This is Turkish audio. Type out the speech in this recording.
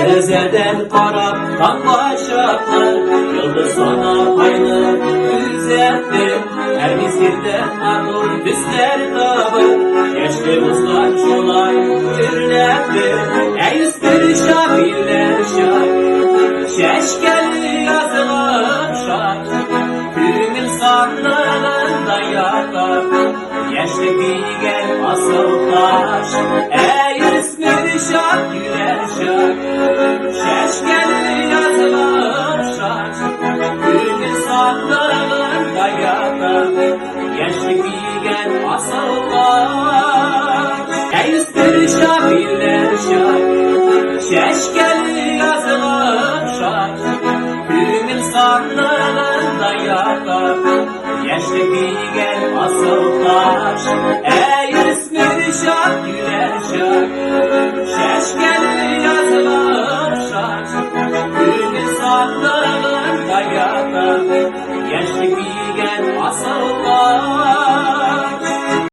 Ezelden karap kan başaklar, yıldız sana paylı güzeldir. Her mizgirde ardur düzler dağılır, yaşlı uzlar şolay gürlerdir. Ey üstür şabirler şak, şeşkeli yazılır şak. Kümül sandığında yatar, yaşlı bilgen asıl taş. Ey üstür şak güler şak, şeşkeli yazılır şak. Kümül sandığında yatar, yaşlı bilgen asıl taş. Ey üstür şabirler şak, şeşkeli yazılır şak. Kümül sandığında yatar, yaşlı bilgen asıl taş. Ey ismi şak güler şak, şeşkeli yazılır şak. Kümül sandığında yatar, yaşlı bilgen asıl